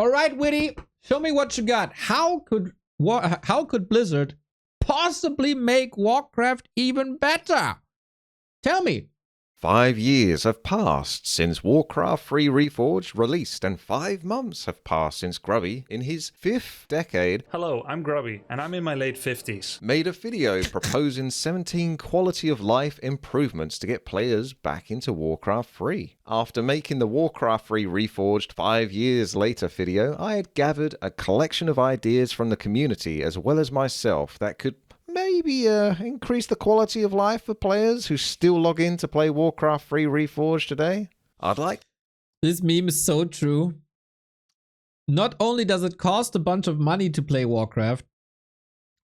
All right, Witty, show me what you got. How could Blizzard possibly make Warcraft even better? Tell me. 5 years have passed since Warcraft3 Reforged released, and 5 months have passed since Grubby, in his 5th decade, Hello, I'm Grubby, and I'm in my late 50s. made a video proposing 17 quality of life improvements to get players back into Warcraft 3. After making the Warcraft3 Reforged 5 years later video, I had gathered a collection of ideas from the community as well as myself that could maybe increase the quality of life for players who still log in to play Warcraft 3 Reforged today. I'd like... This meme is so true. Not only does it cost a bunch of money to play Warcraft,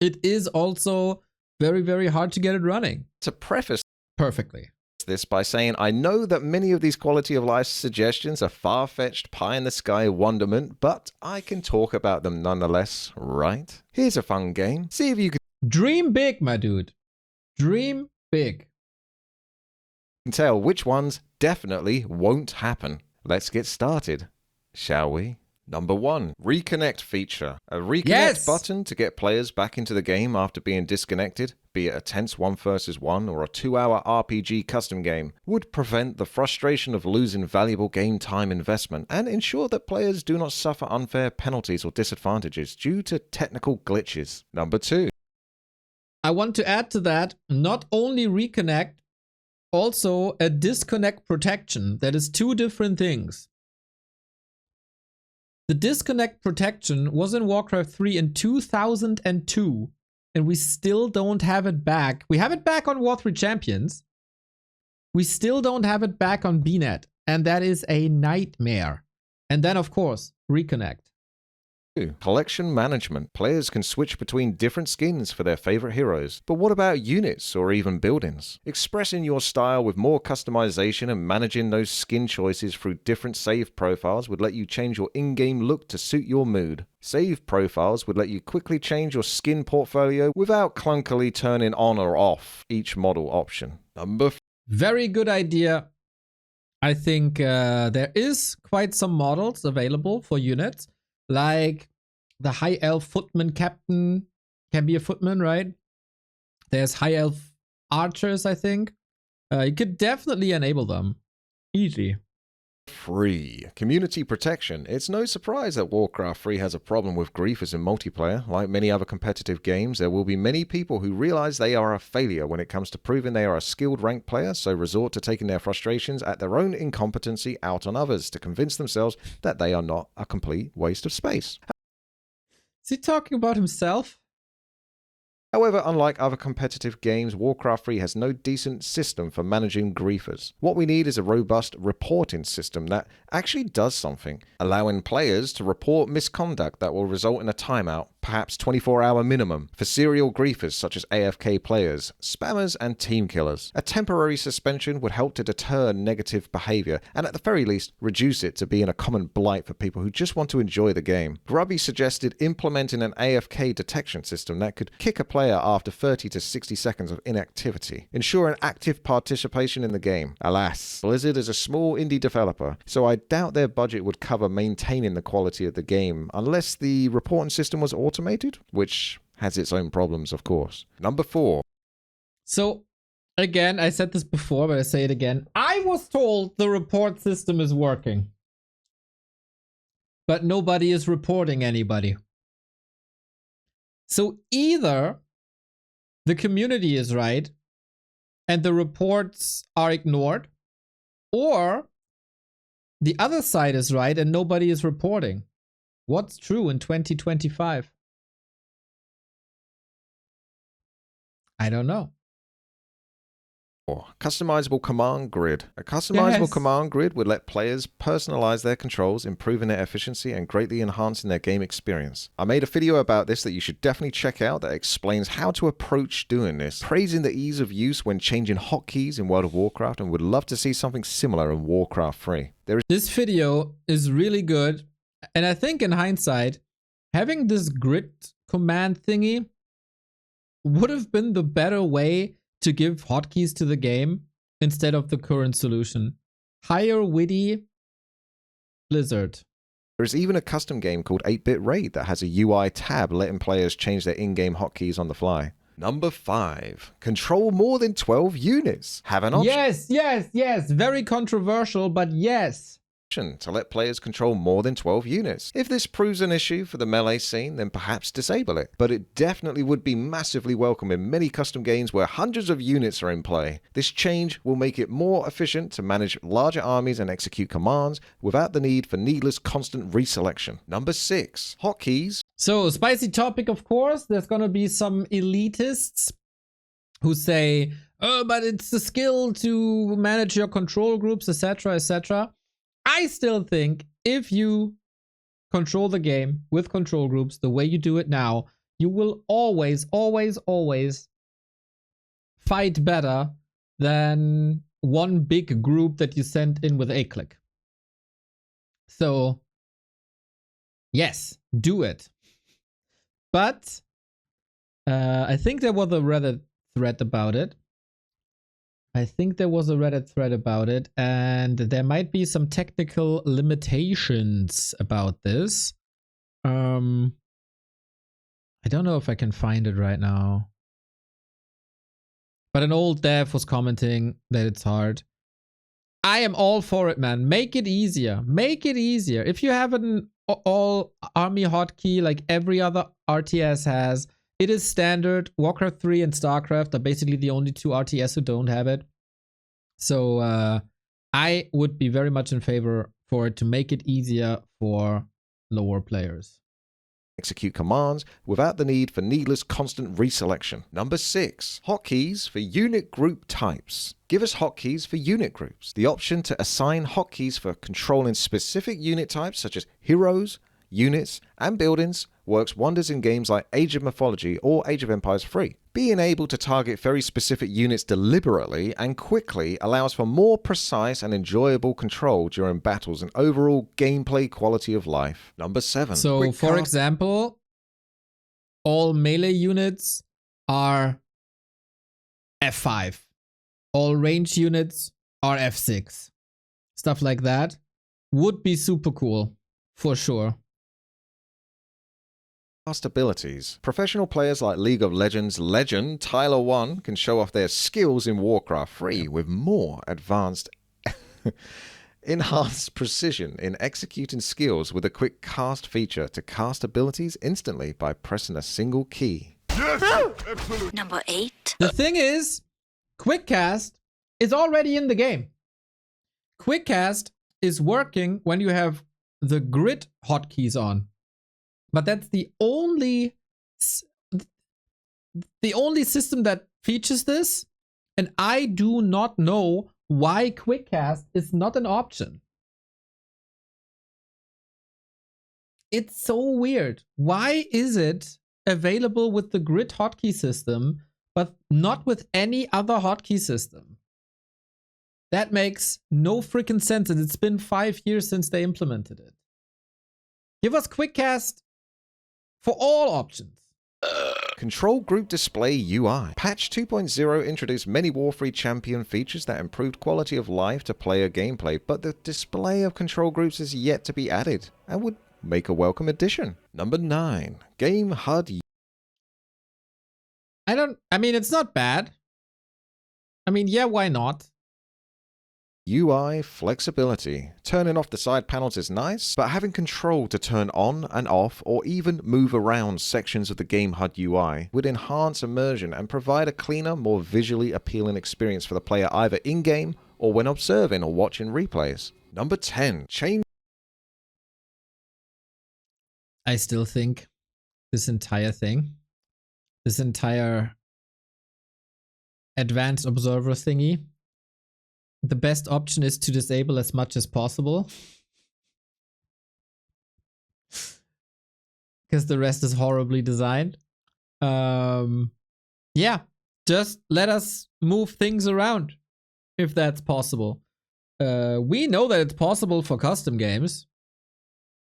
it is also very, very hard to get it running. to preface Perfectly. this by saying I know that many of these quality of life suggestions are far-fetched pie-in-the-sky wonderment, but I can talk about them nonetheless, right? Here's a fun game. See if you can Dream big, my dude. Dream big. tell which ones definitely won't happen. Let's get started, shall we? Number 1, Reconnect feature. A Reconnect button to get players back into the game after being disconnected, be it a tense 1 versus 1 or a 2-hour RPG custom game, would prevent the frustration of losing valuable game time investment and ensure that players do not suffer unfair penalties or disadvantages due to technical glitches. Number 2, I want to add to that, not only reconnect, also a disconnect protection. That is 2 different things. The disconnect protection was in Warcraft 3 in 2002, and we still don't have it back. We have it back on War 3 Champions. We still don't have it back on BNet, and that is a nightmare. And then, of course, reconnect. Collection management. Players can switch between different skins for their favorite heroes. But what about units or even buildings? Expressing your style with more customization and managing those skin choices through different save profiles would let you change your in-game look to suit your mood. Save profiles would let you quickly change your skin portfolio without clunkily turning on or off each model option. Number 4. Very good idea. I think there is quite some models available for units. Like the High Elf Footman Captain can be a footman, right? There's High Elf Archers, I think. You could definitely enable them. Easy. 3. Community protection. It's no surprise that Warcraft 3 has a problem with griefers in multiplayer. Like many other competitive games, there will be many people who realize they are a failure when it comes to proving they are a skilled ranked player, so resort to taking their frustrations at their own incompetency out on others to convince themselves that they are not a complete waste of space. Is he talking about himself? However, unlike other competitive games, Warcraft 3 has no decent system for managing griefers. What we need is a robust reporting system that actually does something, allowing players to report misconduct that will result in a timeout, perhaps 24-hour minimum, for serial griefers such as AFK players, spammers, and team killers. A temporary suspension would help to deter negative behavior, and at the very least, reduce it to being a common blight for people who just want to enjoy the game. Grubby suggested implementing an AFK detection system that could kick a player after 30 to 60 seconds of inactivity, ensuring active participation in the game. Alas, Blizzard is a small indie developer, so I doubt their budget would cover maintaining the quality of the game unless the reporting system was automated, which has its own problems, of course. Number 4. So, again, I said this before, but I say it again. I was told the report system is working. But nobody is reporting anybody. So either the community is right and the reports are ignored, or the other side is right and nobody is reporting. What's true in 2025? I don't know. Customizable command grid. A customizable Yes. command grid would let players personalize their controls, improving their efficiency and greatly enhancing their game experience. I made a video about this that you should definitely check out that explains how to approach doing this, praising the ease of use when changing hotkeys in World of Warcraft, and would love to see something similar in Warcraft 3. This video is really good, and I think in hindsight, having this grid command thingy would have been the better way to give hotkeys to the game instead of the current solution. Hire Witty Blizzard. There is even a custom game called 8-Bit Raid that has a UI tab letting players change their in-game hotkeys on the fly. Number 5. Control more than 12 units. Have an option Yes. Very controversial, but yes. to let players control more than 12 units. If this proves an issue for the melee scene, then perhaps disable it. But it definitely would be massively welcome in many custom games where hundreds of units are in play. This change will make it more efficient to manage larger armies and execute commands without the need for needless constant reselection. Number 6. Hotkeys. So, spicy topic, of course. There's gonna be some elitists who say, oh, but it's the skill to manage your control groups, etc., etc. I still think if you control the game with control groups the way you do it now, you will always fight better than one big group that you send in with a click. So, yes, do it. But I think there was a Reddit thread about it. And there might be some technical limitations about this. I don't know if I can find it right now. But an old dev was commenting that it's hard. I am all for it, man. Make it easier. Make it easier. If you have an all army hotkey like every other RTS has, it is standard. Warcraft 3 and StarCraft are basically the only two RTS who don't have it. So I would be very much in favor for it to make it easier for lower players. Execute commands without the need for needless constant reselection. Number 6. Hotkeys for unit group types. Give us hotkeys for unit groups. The option to assign hotkeys for controlling specific unit types such as heroes, units, and buildings works wonders in games like Age of Mythology or Age of Empires 3. Being able to target very specific units deliberately and quickly allows for more precise and enjoyable control during battles and overall gameplay quality of life. Number 7. So, for example, all melee units are F5. All range units are F6. Stuff like that would be super cool, for sure. Cast abilities. Professional players like League of Legends legend Tyler 1 can show off their skills in Warcraft 3 with more advanced enhanced precision in executing skills with a quick cast feature to cast abilities instantly by pressing a single key. Number 8. The thing is, Quickcast is already in the game. Quickcast is working when you have the grid hotkeys on. But that's the only system that features this, and I do not know why Quickcast is not an option. It's so weird. Why is it available with the grid hotkey system, but not with any other hotkey system? That makes no freaking sense, and it's been 5 years since they implemented it. Give us Quickcast for all options. Control Group Display UI. Patch 2.0 introduced many War3 champion features that improved quality of life to player gameplay, but the display of control groups is yet to be added and would make a welcome addition. Number 9. Game HUD. I mean, it's not bad. I mean, yeah, why not? UI flexibility. Turning off the side panels is nice, but having control to turn on and off or even move around sections of the game HUD UI would enhance immersion and provide a cleaner, more visually appealing experience for the player either in-game or when observing or watching replays. Number 10. Change. I still think this entire thing, this entire advanced observer thingy, the best option is to disable as much as possible. Because the rest is horribly designed. Yeah, just let us move things around if that's possible. We know that it's possible for custom games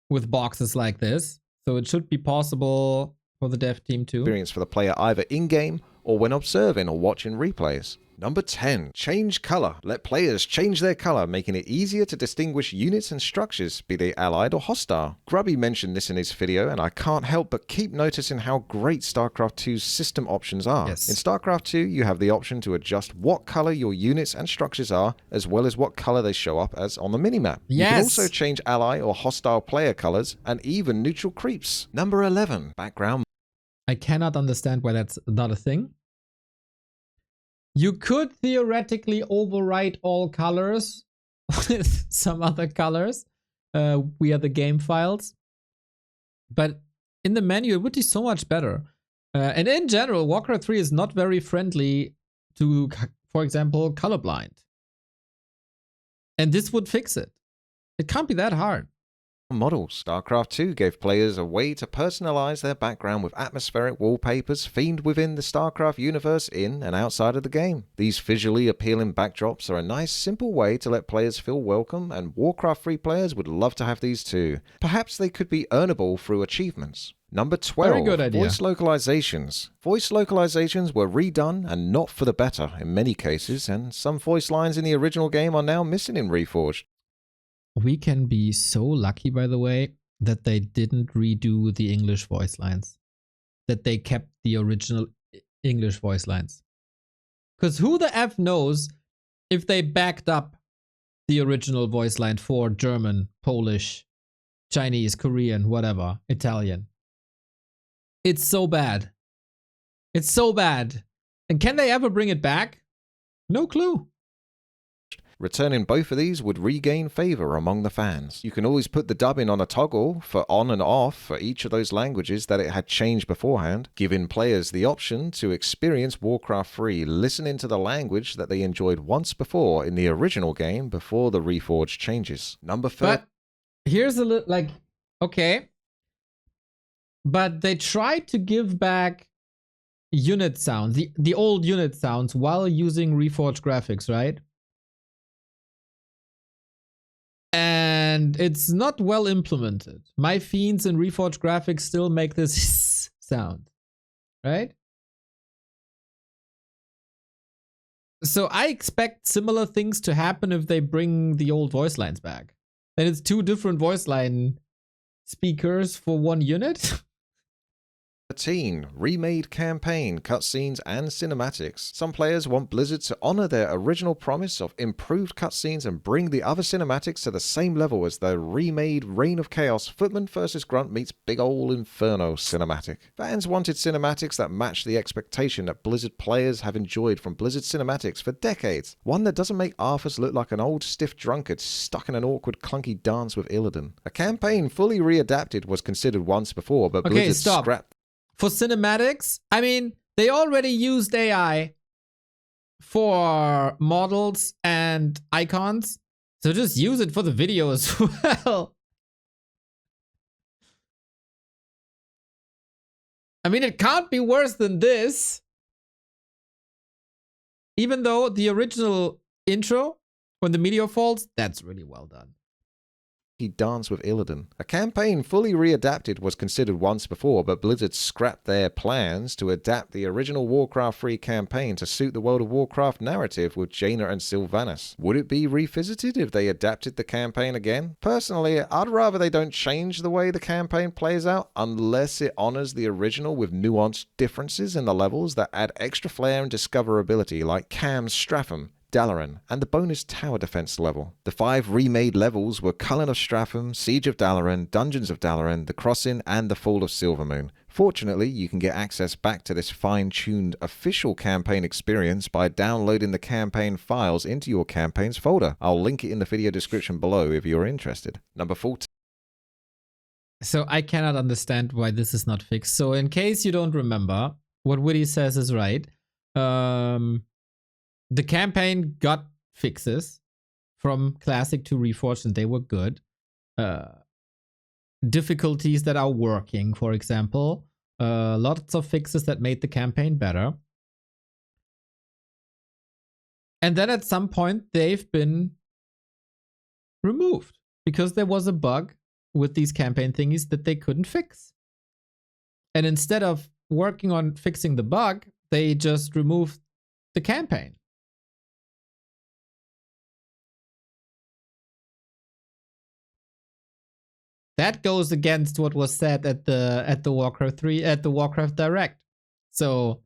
with boxes like this, so it should be possible for the dev team too. Experience for the player either in-game or when observing or watching replays. Number 10. Change color. Let players change their color, making it easier to distinguish units and structures, be they allied or hostile. Grubby mentioned this in his video, and I can't help but keep noticing how great StarCraft 2's system options are. Yes. In StarCraft 2, you have the option to adjust what color your units and structures are, as well as what color they show up as on the minimap. Yes. You can also change ally or hostile player colors, and even neutral creeps. Number 11. Background. I cannot understand why that's not a thing. You could theoretically overwrite all colors with some other colors via the game files. But in the menu, it would be so much better. And in general, Warcraft 3 is not very friendly to, for example, colorblind. And this would fix it. It can't be that hard. Models. StarCraft 2 gave players a way to personalize their background with atmospheric wallpapers themed within the StarCraft universe in and outside of the game. These visually appealing backdrops are a nice, simple way to let players feel welcome, and Warcraft 3 players would love to have these too. Perhaps they could be earnable through achievements. Number 12. Very good idea. Voice localizations. Voice localizations were redone and not for the better in many cases, and some voice lines in the original game are now missing in Reforged. We can be so lucky, by the way, that they didn't redo the English voice lines. That they kept the original English voice lines. Because who the F knows if they backed up the original voice line for German, Polish, Chinese, Korean, whatever, Italian. It's so bad. It's so bad. And can they ever bring it back? No clue. Returning both of these would regain favor among the fans. You can always put the dubbing on a toggle for on and off for each of those languages that it had changed beforehand, giving players the option to experience Warcraft 3 listening to the language that they enjoyed once before in the original game before the Reforged changes. Number 13. But here's a little, like, okay. But they tried to give back unit sounds, the old unit sounds, while using Reforged graphics, right? And it's not well implemented. My fiends and Reforged graphics still make this sound, right? So I expect similar things to happen if they bring the old voice lines back. Then it's two different voice line speakers for one unit. 13. Remade campaign, cutscenes, and cinematics. Some players want Blizzard to honor their original promise of improved cutscenes and bring the other cinematics to the same level as the remade Reign of Chaos Footman vs. Grunt meets Big Ol' Inferno cinematic. Fans wanted cinematics that matched the expectation that Blizzard players have enjoyed from Blizzard cinematics for decades. One that doesn't make Arthas look like an old stiff drunkard stuck in an awkward clunky dance with Illidan. A campaign fully readapted was considered once before, but Blizzard scrapped. For cinematics, I mean, they already used AI for models and icons, so just use it for the video as well. I mean, it can't be worse than this. Even though the original intro, when the meteor falls, that's really well done. He danced with Illidan. A campaign fully readapted was considered once before, but Blizzard scrapped their plans to adapt the original Warcraft 3 campaign to suit the World of Warcraft narrative with Jaina and Sylvanas. Would it be revisited if they adapted the campaign again? Personally, I'd rather they don't change the way the campaign plays out unless it honors the original with nuanced differences in the levels that add extra flair and discoverability, like Cam's Stratham, Dalaran, and the bonus tower defense level. The 5 remade levels were Cullen of Stratham, Siege of Dalaran, Dungeons of Dalaran, The Crossing, and The Fall of Silvermoon. Fortunately, you can get access back to this fine-tuned official campaign experience by downloading the campaign files into your campaigns folder. I'll link it in the video description below if you're interested. Number 14. So I cannot understand why this is not fixed. So in case you don't remember, what Woody says is right. The campaign got fixes from Classic to Reforged, and they were good. Difficulties that are working, for example. Lots of fixes that made the campaign better. And then at some point, they've been removed because there was a bug with these campaign thingies that they couldn't fix. And instead of working on fixing the bug, they just removed the campaign. that goes against what was said at the Warcraft Direct. So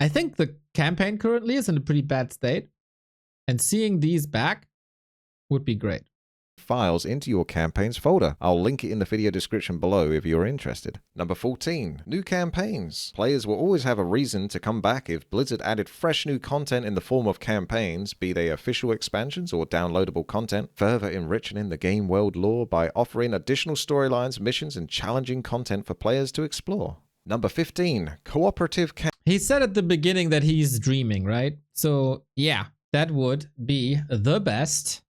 I think the campaign currently is in a pretty bad state, and seeing these back would be great. Files into your campaigns folder. I'll link it in the video description below if you're interested. Number 14, new campaigns. Players will always have a reason to come back if Blizzard added fresh new content in the form of campaigns, be they official expansions or downloadable content, further enriching the game world lore by offering additional storylines, missions, and challenging content for players to explore. Number 15, cooperative He said at the beginning that he's dreaming, right? So yeah, that would be the best.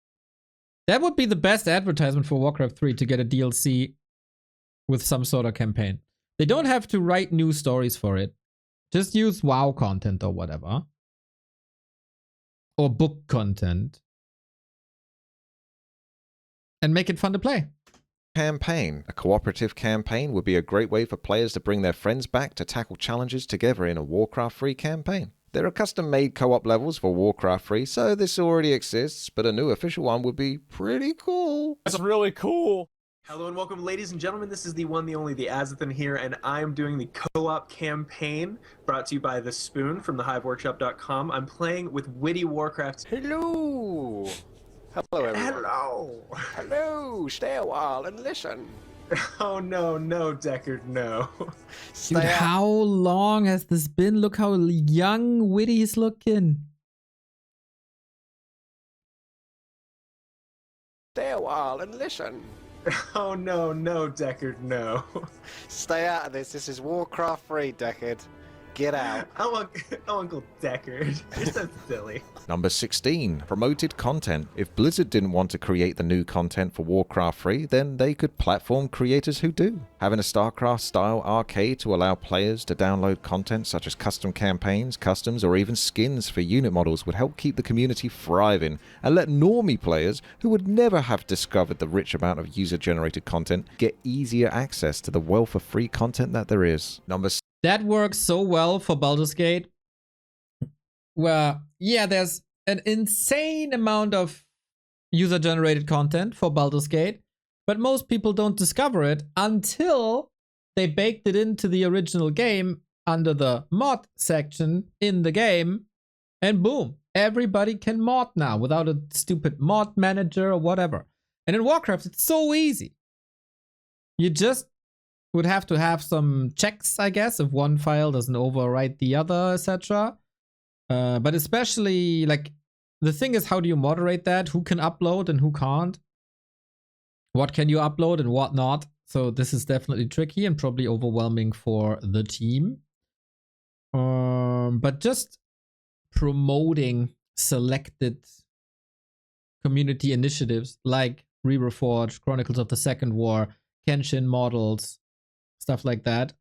That would be the best advertisement for Warcraft 3, to get a DLC with some sort of campaign. They don't have to write new stories for it. Just use WoW content or whatever. Or book content. And make it fun to play. campaign. A cooperative campaign would be a great way for players to bring their friends back to tackle challenges together in a Warcraft 3 campaign. There are custom-made co-op levels for Warcraft 3, so this already exists, but a new official one would be pretty cool. That's really cool. Hello and welcome, ladies and gentlemen. This is the one, the only, the Azathan here, and I am doing the co-op campaign brought to you by The Spoon from thehiveworkshop.com. I'm playing with Witty Warcraft. Hello. Hello, everyone. Hello. Hello. Stay a while and listen. Oh no, no, Deckard, no. Dude, how long has this been? Look how young Witty is looking. Stay a while and listen. Oh no, no, Deckard, no. Stay out of this. This is Warcraft 3, Deckard. Get out. Oh, Uncle Deckard. You're so silly. Number 16, promoted content. If Blizzard didn't want to create the new content for Warcraft 3, then they could platform creators who do. Having a StarCraft-style arcade to allow players to download content such as custom campaigns, customs, or even skins for unit models would help keep the community thriving and let normie players who would never have discovered the rich amount of user-generated content get easier access to the wealth of free content that there is. Number That works so well for Baldur's Gate, where, yeah, there's an insane amount of user-generated content for Baldur's Gate, but most people don't discover it until they baked it into the original game under the mod section in the game, and boom, everybody can mod now without a stupid mod manager or whatever. And in Warcraft, it's so easy. You just would have to have some checks, I guess, if one file doesn't overwrite the other, etc. But especially, like, the thing is, how do you moderate that? Who can upload and who can't? What can you upload and what not? So this is definitely tricky and probably overwhelming for the team. But just promoting selected community initiatives like Reforged, Chronicles of the Second War, Kenshin models, stuff like that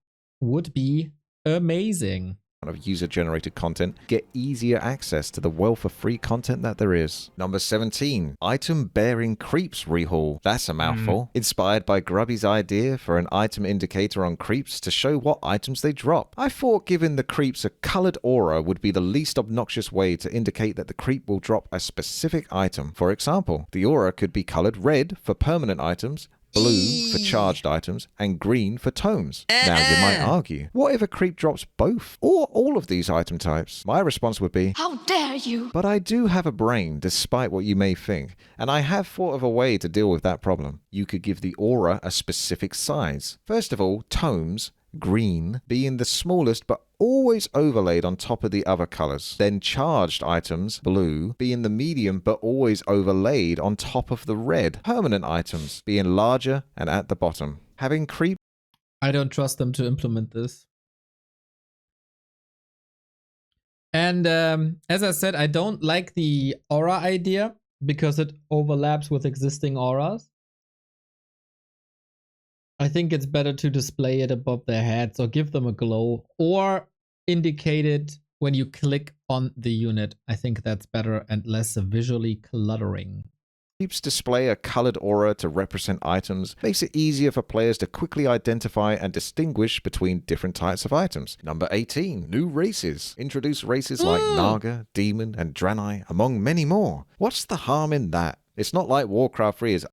would be amazing. Of user-generated content, get easier access to the wealth of free content that there is. Number 17, item-bearing creeps rehaul. That's a mouthful. Inspired by Grubby's idea for an item indicator on creeps to show what items they drop. I thought giving the creeps a colored aura would be the least obnoxious way to indicate that the creep will drop a specific item. For example, the aura could be colored red for permanent items, blue for charged items, and green for tomes. Now you might argue, what if a creep drops both or all of these item types? My response would be, How dare you! but I do have a brain, despite what you may think, and I have thought of a way to deal with that problem. You could give the aura a specific size. First of all, tomes, green, being the smallest but always overlaid on top of the other colors. Then charged items, blue, being the medium but always overlaid on top of the red. Permanent items, being larger and at the bottom. Having creep. I don't trust them to implement this. And as I said, I don't like the aura idea because it overlaps with existing auras. I think it's better to display it above their heads or give them a glow or indicate it when you click on the unit. I think that's better and less visually cluttering. Creeps display a colored aura to represent items, makes it easier for players to quickly identify and distinguish between different types of items. Number 18, new races. Introduce races like Naga, Demon, and Draenei, among many more. What's the harm in that? It's not like Warcraft 3 is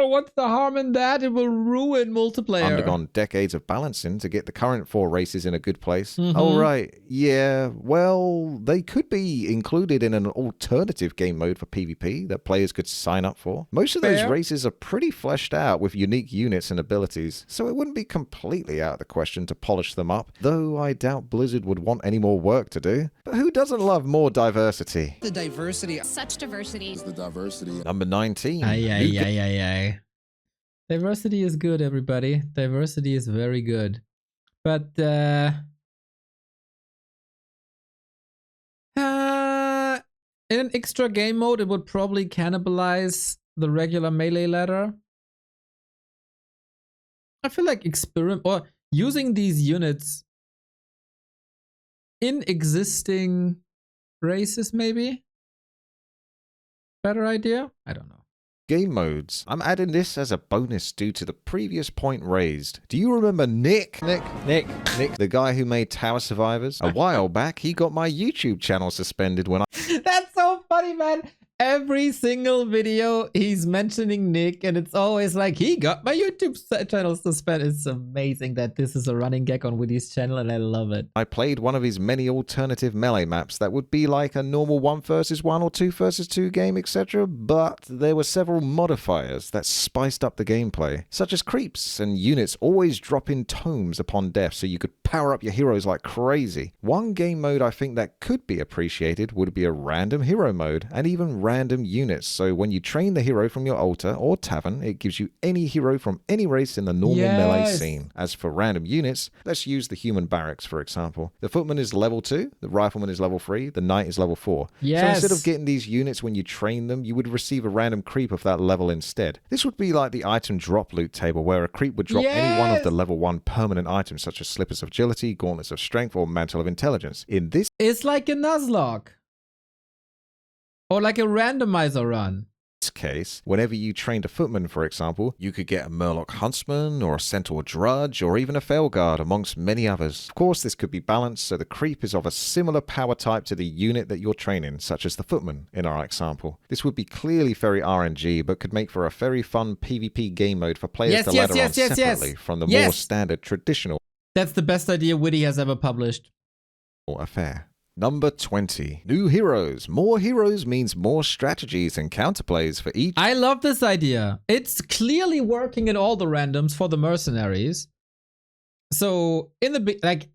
Oh, what's the harm in that? It will ruin multiplayer. Undergone decades of balancing to get the current 4 races in a good place. Oh, right. Yeah, well, they could be included in an alternative game mode for PvP that players could sign up for. Most of those races are pretty fleshed out with unique units and abilities, so it wouldn't be completely out of the question to polish them up, though I doubt Blizzard would want any more work to do. But who doesn't love more diversity? The diversity. Such diversity. The diversity. Number 19. Aye. Diversity is good, everybody. Diversity is very good. But, in an extra game mode, it would probably cannibalize the regular melee ladder. I feel like using these units in existing races, maybe? Better idea? I don't know. Game modes. I'm adding this as a bonus due to the previous point raised. Do you remember Nick? Nick, the guy who made Tower Survivors? A while back, he got my YouTube channel suspended when I... That's so funny, man. Every single video, he's mentioning Nick, and it's always like, he got my YouTube channel suspended. It's amazing that this is a running gag on Woody's channel, and I love it. I played one of his many alternative melee maps that would be like a normal 1 versus 1 or 2 versus 2 game, etc. But there were several modifiers that spiced up the gameplay, such as creeps and units always dropping tomes upon death so you could power up your heroes like crazy. One game mode I think that could be appreciated would be a random hero mode, and even random units, so when you train the hero from your altar or tavern, it gives you any hero from any race in the normal melee scene. As for random units, let's use the human barracks for example. The footman is level 2, the rifleman is level 3, the knight is level 4. So instead of getting these units when you train them, you would receive a random creep of that level instead. This would be like the item drop loot table, where a creep would drop any one of the level 1 permanent items such as slippers of agility, gauntlets of strength, or mantle of intelligence. In this, it's like a Nuzlocke. Or like a randomizer run. Case, whenever you trained a footman, for example, you could get a Murloc Huntsman or a Centaur Drudge or even a Felguard, amongst many others. Of course, this could be balanced so the creep is of a similar power type to the unit that you're training, such as the footman in our example. This would be clearly very RNG, but could make for a very fun PvP game mode for players to ladder on separately from the more standard traditional. That's the best idea Witty has ever published. Affair. Number 20. New heroes. More heroes means more strategies and counterplays for each. I love this idea. It's clearly working in all the randoms for the mercenaries. So in the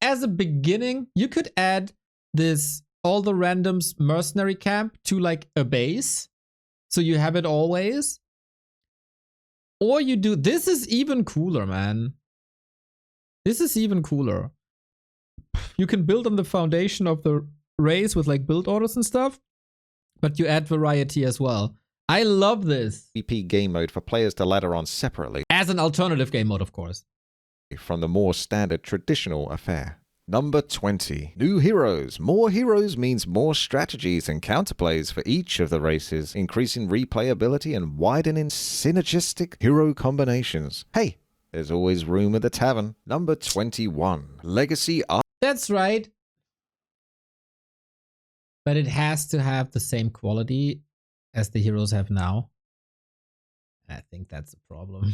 as a beginning, you could add this all the randoms mercenary camp to like a base, so you have it always. Or you do this is even cooler, man. This is even cooler. You can build on the foundation of the race with like build orders and stuff, but you add variety as well. I love this. PvP game mode for players to ladder on separately. As an alternative game mode, of course. From the more standard traditional affair. Number 20. New heroes. More heroes means more strategies and counterplays for each of the races, increasing replayability and widening synergistic hero combinations. Hey, there's always room at the tavern. Number 21. Legacy art. That's right. But it has to have the same quality as the heroes have now. I think that's a problem.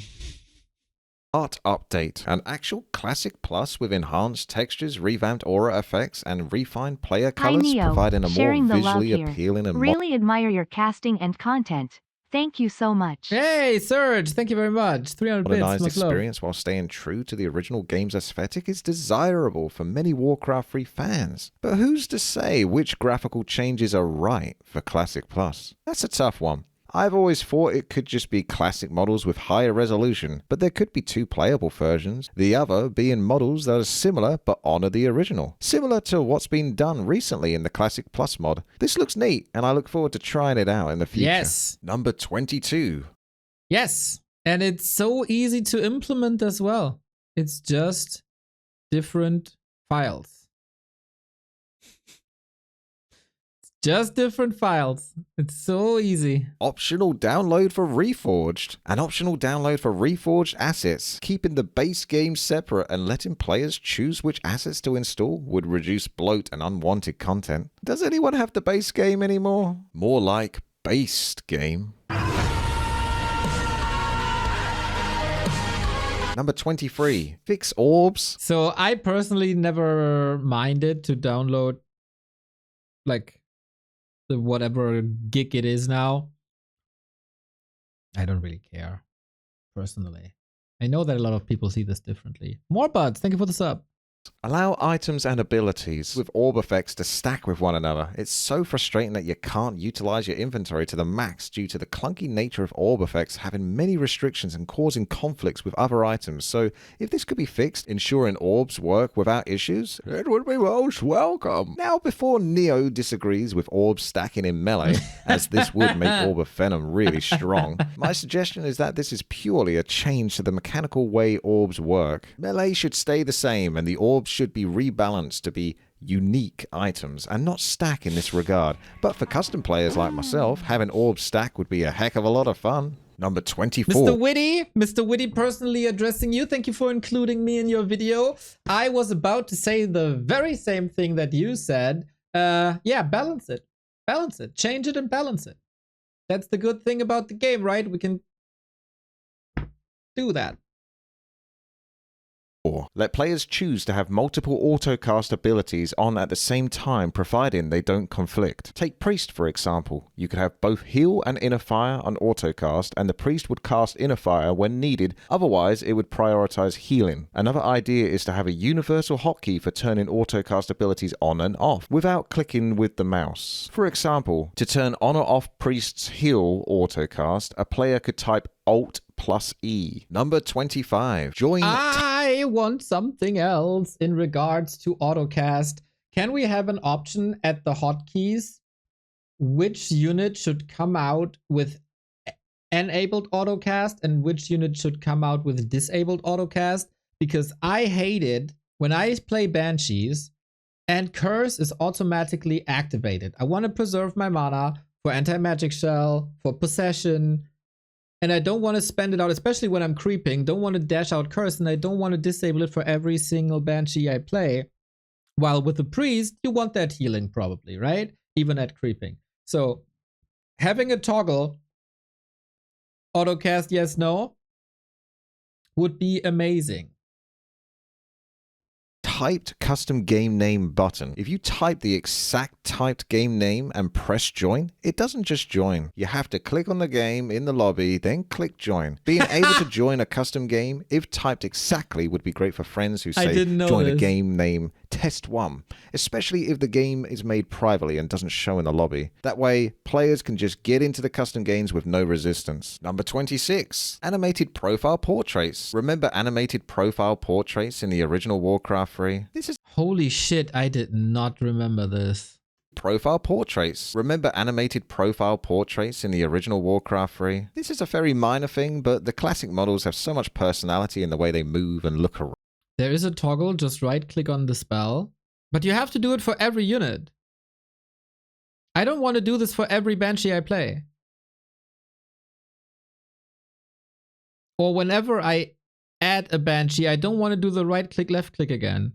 Art update. An actual Classic Plus with enhanced textures, revamped aura effects, and refined player colors, providing a more visually appealing and really admire your casting and content. Thank you so much. Hey, Serge, thank you very much. 300 bits. Modernized experience while staying true to the original game's aesthetic is desirable for many Warcraft 3 fans. But who's to say which graphical changes are right for Classic Plus? That's a tough one. I've always thought it could just be classic models with higher resolution, but there could be 2 playable versions, the other being models that are similar but honor the original. Similar to what's been done recently in the Classic Plus mod. This looks neat, and I look forward to trying it out in the future. Yes. Number 22. Yes, and it's so easy to implement as well. It's just different files. Just different files. It's so easy. Optional download for Reforged. An optional download for Reforged assets. Keeping the base game separate and letting players choose which assets to install would reduce bloat and unwanted content. Does anyone have the base game anymore? More like based game. Number 23. Fix orbs. So I personally never minded to download like the whatever gig it is now. I don't really care, personally. I know that a lot of people see this differently. More buds, thank you for the sub. Allow items and abilities with orb effects to stack with one another. It's so frustrating that you can't utilize your inventory to the max due to the clunky nature of orb effects having many restrictions and causing conflicts with other items. So if this could be fixed, ensuring orbs work without issues, it would be most welcome. Now, before Neo disagrees with orbs stacking in melee, as this would make Orb of Venom really strong, my suggestion is that this is purely a change to the mechanical way orbs work. Melee should stay the same, and the orbs should be rebalanced to be unique items and not stack in this regard. But for custom players like myself, having orbs stack would be a heck of a lot of fun. Number 24. Mr. Witty personally addressing you. Thank you for including me in your video. I was about to say the very same thing that you said. Yeah, balance it. Balance it. Change it and balance it. That's the good thing about the game, right? We can do that. Let players choose to have multiple autocast abilities on at the same time, providing they don't conflict. Take Priest, for example. You could have both Heal and Inner Fire on autocast, and the Priest would cast Inner Fire when needed, otherwise it would prioritize healing. Another idea is to have a universal hotkey for turning autocast abilities on and off, without clicking with the mouse. For example, to turn on or off Priest's Heal autocast, a player could type Alt+E. Number 25. Join... I want something else in regards to autocast. Can we have an option at the hotkeys? Which unit should come out with enabled autocast and which unit should come out with disabled autocast? Because I hate it when I play Banshees and Curse is automatically activated. I want to preserve my mana for anti-magic shell, for possession, and I don't want to spend it out, especially when I'm creeping. Don't want to dash out Curse, and I don't want to disable it for every single Banshee I play. While with the Priest, you want that healing probably, right? Even at creeping. So having a toggle, autocast yes, no, would be amazing. Typed custom game name button. If you type the exact typed game name and press join, it doesn't just join. You have to click on the game in the lobby, then click join. Being able to join a custom game, if typed exactly, would be great for friends who say join a game name test 1, especially if the game is made privately and doesn't show in the lobby. That way, players can just get into the custom games with no resistance. Number 26. Animated profile portraits. Remember animated profile portraits in the original Warcraft 3? This is... Holy shit, I did not remember this. Profile portraits. Remember animated profile portraits in the original Warcraft 3? This is a very minor thing, but the classic models have so much personality in the way they move and look around. There is a toggle, just right click on the spell, but you have to do it for every unit. I don't want to do this for every Banshee I play. Or whenever I add a Banshee, I don't want to do the right click, left click again.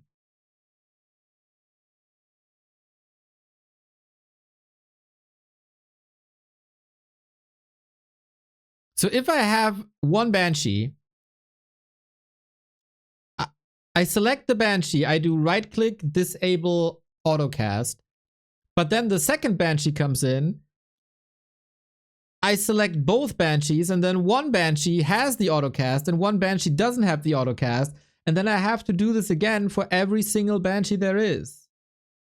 So if I have one Banshee, I select the Banshee, I do right click, disable autocast, but then the second Banshee comes in, I select both Banshees, and then one Banshee has the autocast and one Banshee doesn't have the autocast, and then I have to do this again for every single Banshee there is.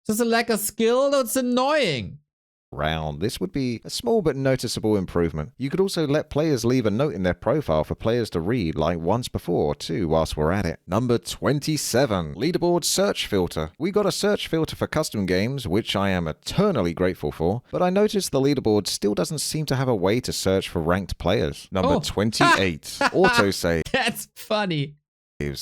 Just a lack of skill? That's annoying. This would be a small but noticeable improvement. You could also let players leave a note in their profile for players to read like once before too whilst we're at it. Number 27. Leaderboard search filter. We got a search filter for custom games, which I am eternally grateful for, but I noticed the leaderboard still doesn't seem to have a way to search for ranked players. Number 28. Autosave. That's funny.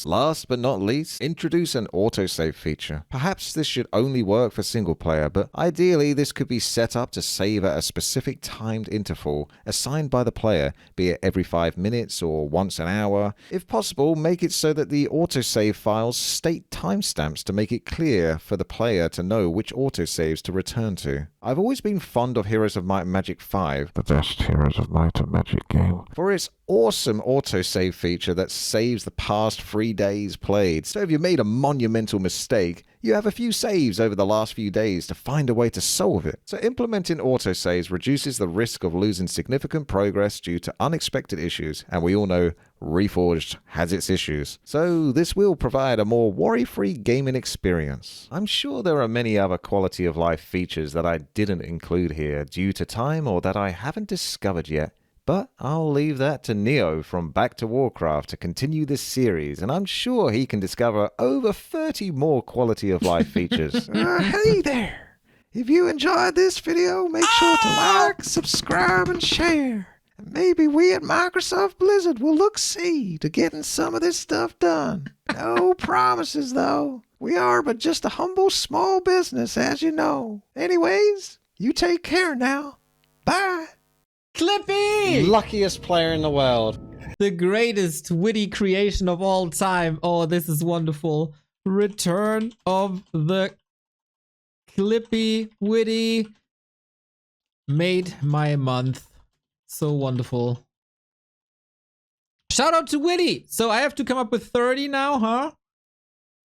Last but not least, introduce an autosave feature. Perhaps this should only work for single player, but ideally this could be set up to save at a specific timed interval assigned by the player, be it every 5 minutes or once an hour. If possible, make it so that the autosave files state timestamps to make it clear for the player to know which autosaves to return to. I've always been fond of Heroes of Might and Magic 5, the best Heroes of Might and Magic game, for its awesome autosave feature that saves the past 3 days played. So if you made a monumental mistake, you have a few saves over the last few days to find a way to solve it. So implementing autosaves reduces the risk of losing significant progress due to unexpected issues, and we all know Reforged has its issues. So this will provide a more worry-free gaming experience. I'm sure there are many other quality of life features that I didn't include here due to time or that I haven't discovered yet. But I'll leave that to Neo from Back to Warcraft to continue this series, and I'm sure he can discover over 30 more quality of life features. Hey there! If you enjoyed this video, make sure to like, subscribe, and share. And maybe we at Microsoft Blizzard will look see to getting some of this stuff done. No promises, though. We are but just a humble small business, as you know. Anyways, you take care now. Bye! Clippy! Luckiest player in the world. The greatest witty creation of all time. Oh, this is wonderful. Return of the Clippy witty. Made my month. So wonderful. Shout out to Witty. So I have to come up with 30 now, huh?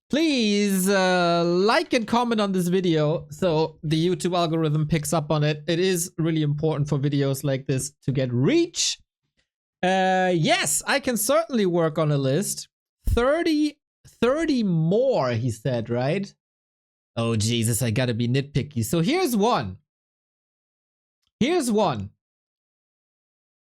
Please like and comment on this video so the YouTube algorithm picks up on it. It is really important for videos like this to get reach. Yes, I can certainly work on a list. 30 more, he said, right? Oh, Jesus, I gotta be nitpicky. So here's one. Here's one.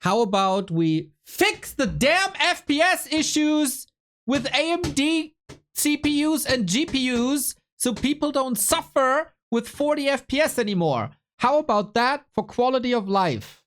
How about we fix the damn FPS issues with AMD CPUs and GPUs so people don't suffer with 40 FPS anymore? How about that for quality of life?